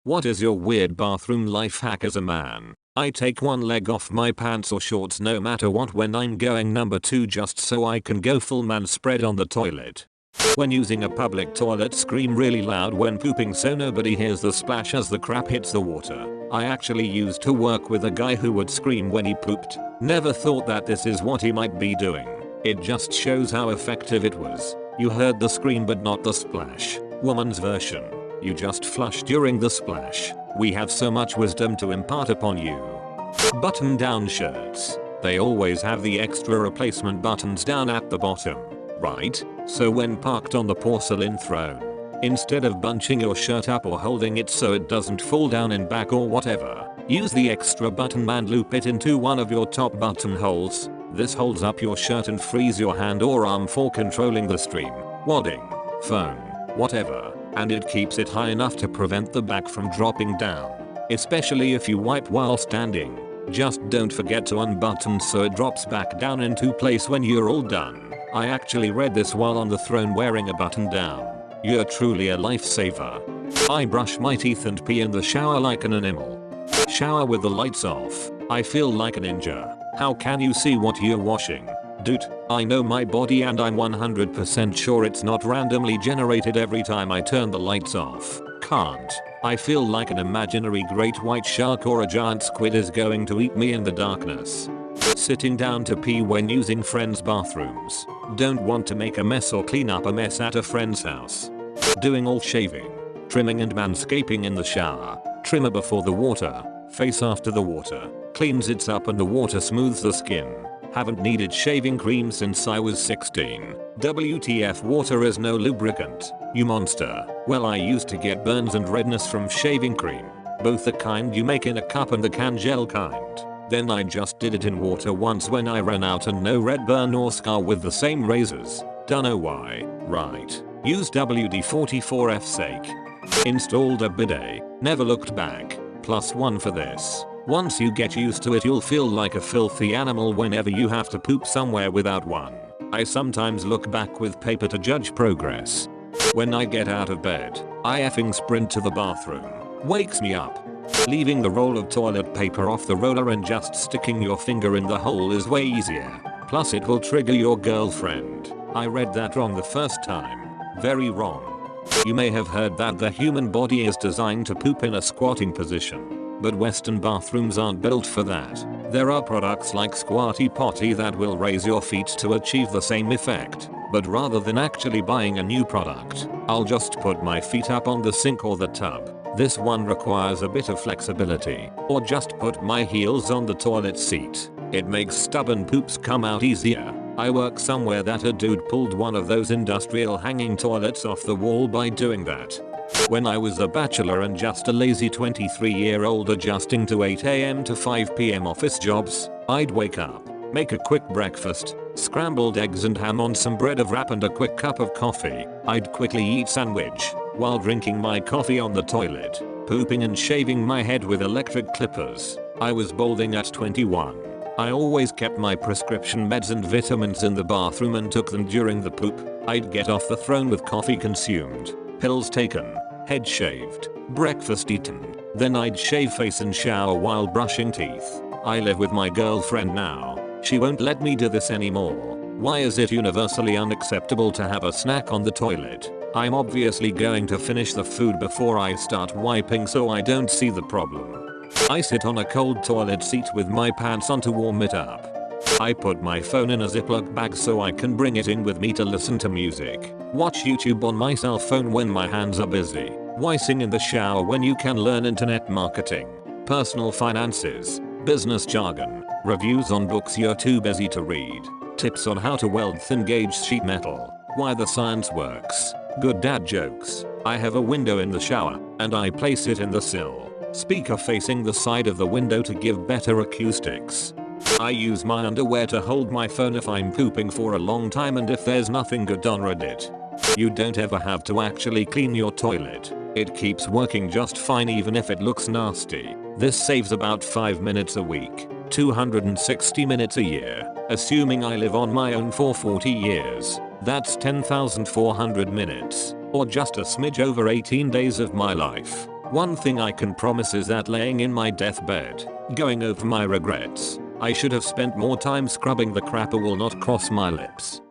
What is your weird bathroom life hack as a man? I take one leg off my pants or shorts no matter what when I'm going number 2 just so I can go full man spread on the toilet. When using a public toilet, scream really loud when pooping so nobody hears the splash as the crap hits the water. I actually used to work with a guy who would scream when he pooped. Never thought that this is what he might be doing. It just shows how effective it was. You heard the scream but not the splash. Woman's version. You just flush during the splash. We have so much wisdom to impart upon you. Button down shirts. They always have the extra replacement buttons down at the bottom, right? So when parked on the porcelain throne, instead of bunching your shirt up or holding it so it doesn't fall down in back or whatever, use the extra button and loop it into one of your top buttonholes. This holds up your shirt and frees your hand or arm for controlling the stream, wadding, phone, whatever, and it keeps it high enough to prevent the back from dropping down, especially if you wipe while standing. Just don't forget to unbutton so it drops back down into place when you're all done. I actually read this while on the throne wearing a button down. You're truly a lifesaver. I brush my teeth and pee in the shower like an animal. Shower with the lights off. I feel like a ninja. How can you see what you're washing? Dude, I know my body and I'm 100% sure it's not randomly generated every time I turn the lights off. Can't. I feel like an imaginary great white shark or a giant squid is going to eat me in the darkness. Sitting down to pee when using friends' bathrooms. Don't want to make a mess or clean up a mess at a friend's house. Doing all shaving, trimming and manscaping in the shower. Trimmer before the water, face after the water. Cleans it up and the water smooths the skin. Haven't needed shaving cream since I was 16. WTF, water is no lubricant, you monster. Well, I used to get burns and redness from shaving cream. Both the kind you make in a cup and the can gel kind. Then I just did it in water once when I ran out and no red burn or scar with the same razors. Dunno why. Right. Use WD-44 F's sake. Installed a bidet. Never looked back. +1 for this. Once you get used to it, you'll feel like a filthy animal whenever you have to poop somewhere without one. I sometimes look back with paper to judge progress. When I get out of bed, I effing sprint to the bathroom. Wakes me up. Leaving the roll of toilet paper off the roller and just sticking your finger in the hole is way easier. Plus it will trigger your girlfriend. I read that wrong the first time. Very wrong. You may have heard that the human body is designed to poop in a squatting position. But Western bathrooms aren't built for that. There are products like Squatty Potty that will raise your feet to achieve the same effect. But rather than actually buying a new product, I'll just put my feet up on the sink or the tub. This one requires a bit of flexibility. Or just put my heels on the toilet seat. It makes stubborn poops come out easier. I work somewhere that a dude pulled one of those industrial hanging toilets off the wall by doing that. When I was a bachelor and just a lazy 23-year-old adjusting to 8 AM to 5 PM office jobs, I'd wake up, make a quick breakfast, scrambled eggs and ham on some bread of wrap and a quick cup of coffee. I'd quickly eat sandwich while drinking my coffee on the toilet, pooping and shaving my head with electric clippers. I was balding at 21. I always kept my prescription meds and vitamins in the bathroom and took them during the poop. I'd get off the throne with coffee consumed, pills taken, head shaved, breakfast eaten. Then I'd shave face and shower while brushing teeth. I live with my girlfriend now. She won't let me do this anymore. Why is it universally unacceptable to have a snack on the toilet? I'm obviously going to finish the food before I start wiping so I don't see the problem. I sit on a cold toilet seat with my pants on to warm it up. I put my phone in a Ziploc bag so I can bring it in with me to listen to music. Watch YouTube on my cell phone when my hands are busy. Why sing in the shower when you can learn internet marketing, personal finances, business jargon, reviews on books you're too busy to read, tips on how to weld thin gauge sheet metal, why the science works, good dad jokes. I have a window in the shower and I place it in the sill. Speaker facing the side of the window to give better acoustics. I use my underwear to hold my phone if I'm pooping for a long time and if there's nothing good on Reddit. You don't ever have to actually clean your toilet. It keeps working just fine even if it looks nasty. This saves about 5 minutes a week, 260 minutes a year. Assuming I live on my own for 40 years, that's 10,400 minutes, or just a smidge over 18 days of my life. One thing I can promise is that laying in my deathbed, going over my regrets, I should have spent more time scrubbing the crap will not cross my lips.